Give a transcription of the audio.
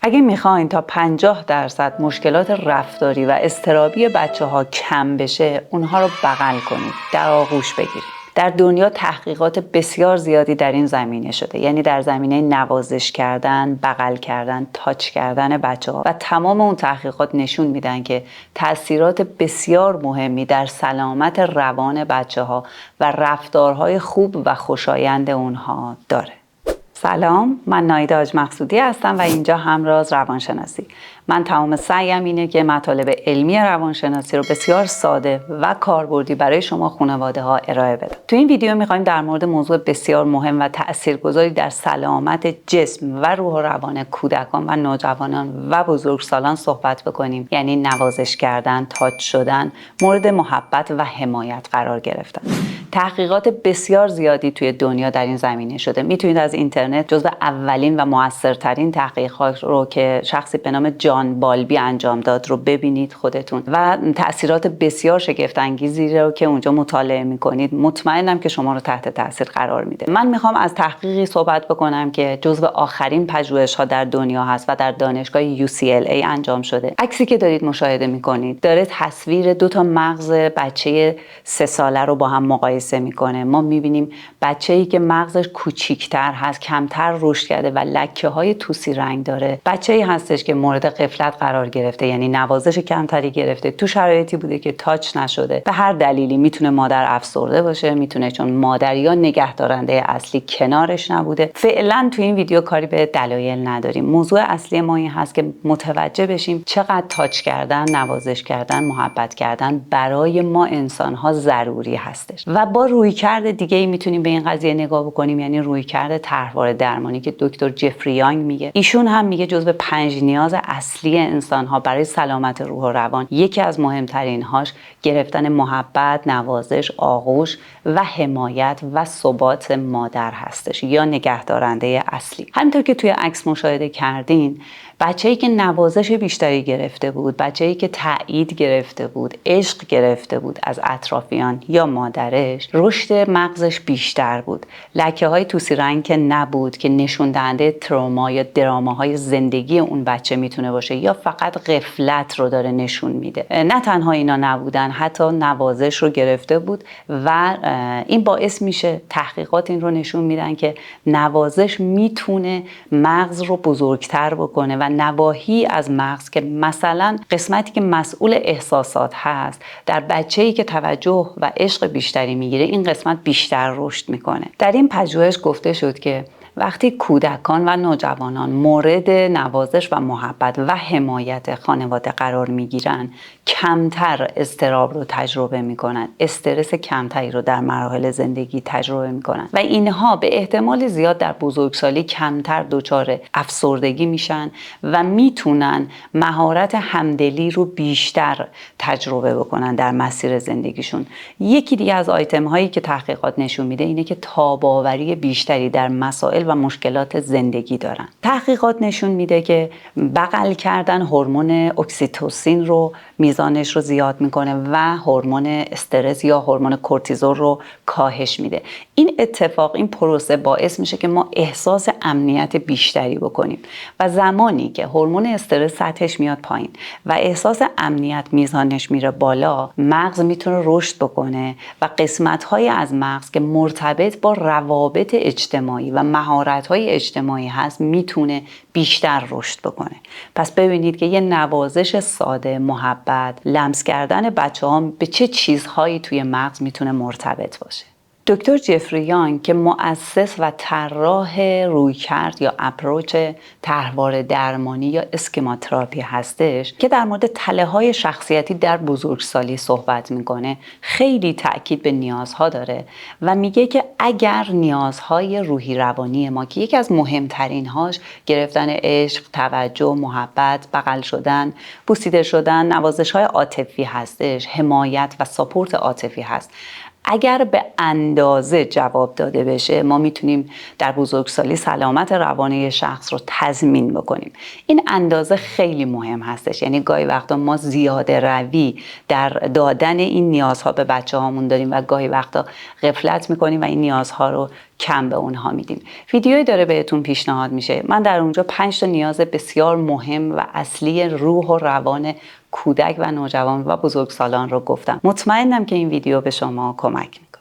اگه میخواین تا 50% مشکلات رفتاری و اضطرابی بچه‌ها کم بشه، اونها رو بغل کنید، در آغوش بگیرید. در دنیا تحقیقات بسیار زیادی در این زمینه شده، یعنی در زمینه نوازش کردن، بغل کردن، تاچ کردن بچه‌ها، و تمام اون تحقیقات نشون میدن که تأثیرات بسیار مهمی در سلامت روان بچه‌ها و رفتارهای خوب و خوشایند اونها داره. سلام، من نایده حاج مقصودی هستم و اینجا همراز روانشناسی. من تمام سعیم اینه که مطالب علمی روانشناسی رو بسیار ساده و کاربردی برای شما خانواده ها ارائه بدم. تو این ویدیو میخوایم در مورد موضوع بسیار مهم و تاثیرگذاری در سلامت جسم و روح و روان کودکان و نوجوانان و بزرگسالان صحبت بکنیم، یعنی نوازش کردن، تاچ شدن، مورد محبت و حمایت قرار گرفتن. تحقیقات بسیار زیادی توی دنیا در این زمینه شده. میتونید از اینترنت جزو اولین و موثرترین تحقیقات رو که شخصی به نام جان بالبی انجام داد رو ببینید خودتون و تأثیرات بسیار شگفت انگیزی رو که اونجا مطالعه میکنید مطمئنم که شما رو تحت تاثیر قرار میده. من میخوام از تحقیقی صحبت بکنم که جزو آخرین پژوهش‌ها در دنیا هست و در دانشگاه UCLA انجام شده. عکسی که دارید مشاهده میکنید داره تصویر دو تا مغز بچه 3 ساله رو با هم مقایسه میکنه. ما میبینیم بچه‌ای که مغزش کوچیک‌تر هست، کمتر رشد کرده و لکه‌های توسی رنگ داره، بچه‌ای هستش که مورد غفلت قرار گرفته، یعنی نوازش کمتری گرفته، تو شرایطی بوده که تاچ نشده. به هر دلیلی میتونه مادر افسرده باشه، میتونه چون مادر یا نگهدارنده اصلی کنارش نبوده. فعلا تو این ویدیو کاری به دلایل نداریم. موضوع اصلی ما این هست که متوجه بشیم چقدر تاچ کردن، نوازش کردن، محبت کردن برای ما انسان‌ها ضروری هستش. و با رویکرد دیگه‌ای میتونیم به این قضیه نگاه بکنیم، یعنی رویکرد طرحواره درمانی که دکتر جفری یانگ میگه. ایشون هم میگه جزو 5 نیاز اصلی انسان‌ها برای سلامت روح و روان یکی از مهمترین‌هاش گرفتن محبت، نوازش، آغوش و حمایت و ثبات مادر هستش یا نگهدارنده اصلی. همینطور که توی عکس مشاهده کردین، بچه‌ای که نوازش بیشتری گرفته بود، بچه‌ای که تایید گرفته بود، عشق گرفته بود از اطرافیان یا مادرش، رشد مغزش بیشتر بود. لکه‌های توسی رنگ که نبود که نشون دهنده تروما یا دراماهای زندگی اون بچه میتونه باشه یا فقط غفلت رو داره نشون میده. نه تنها اینا نبودن، حتی نوازش رو گرفته بود و این باعث میشه، تحقیقات این رو نشون میدن که نوازش میتونه مغز رو بزرگتر بکنه و نواحی از مغز که مثلا قسمتی که مسئول احساسات هست در بچه‌ای که توجه و عشق بیشتری میگیره، این قسمت بیشتر رشد میکنه. در این پژوهش گفته شد که وقتی کودکان و نوجوانان مورد نوازش و محبت و حمایت خانواده قرار میگیرن، کمتر اضطراب رو تجربه میکنن، استرس کمتری رو در مراحل زندگی تجربه میکنن و اینها به احتمال زیاد در بزرگسالی کمتر دچار افسردگی میشن و میتونن مهارت همدلی رو بیشتر تجربه بکنن در مسیر زندگیشون. یکی دیگه از آیتم هایی که تحقیقات نشون میده اینه که تاب‌آوری بیشتری در مسائل و مشکلات زندگی دارن. تحقیقات نشون میده که بغل کردن هورمون اکسیتوسین رو میزانش رو زیاد میکنه و هورمون استرس یا هورمون کورتیزول رو کاهش میده. این اتفاق، این پروسه باعث میشه که ما احساس امنیت بیشتری بکنیم و زمانی که هورمون استرس سطحش میاد پایین و احساس امنیت میزانش میره بالا، مغز میتونه رشد بکنه و قسمت‌های از مغز که مرتبط با روابط اجتماعی و مهارت‌های اجتماعی هست میتونه بیشتر رشد بکنه. پس ببینید که یه نوازش ساده، محبت، لمس کردن بچه‌ها به چه چیزهایی توی مغز میتونه مرتبط باشه. دکتر جفری یانگ که مؤسس و طراح رویکرد یا اپروچ طرحواره درمانی یا اسکما تراپی هستش که در مورد تله‌های شخصیتی در بزرگسالی صحبت میکنه، خیلی تاکید به نیازها داره و میگه که اگر نیازهای روحی روانی ما که یکی از مهمترین هاش گرفتن عشق، توجه، محبت، بغل شدن، بوسیده شدن، نوازش‌های عاطفی هستش، حمایت و ساپورت عاطفی هست، اگر به اندازه جواب داده بشه، ما میتونیم در بزرگسالی سلامت روانی شخص رو تضمین بکنیم. این اندازه خیلی مهم هستش. یعنی گاهی وقتا ما زیاده روی در دادن این نیازها به بچه هامون داریم و گاهی وقتا غفلت میکنیم و این نیازها رو کم به اونها میدیم. ویدیویی داره بهتون پیشنهاد میشه. من در اونجا 5 تا نیاز بسیار مهم و اصلی روح و روان کودک و نوجوان و بزرگسالان رو گفتم. مطمئنم که این ویدیو به شما کمک می‌کنه.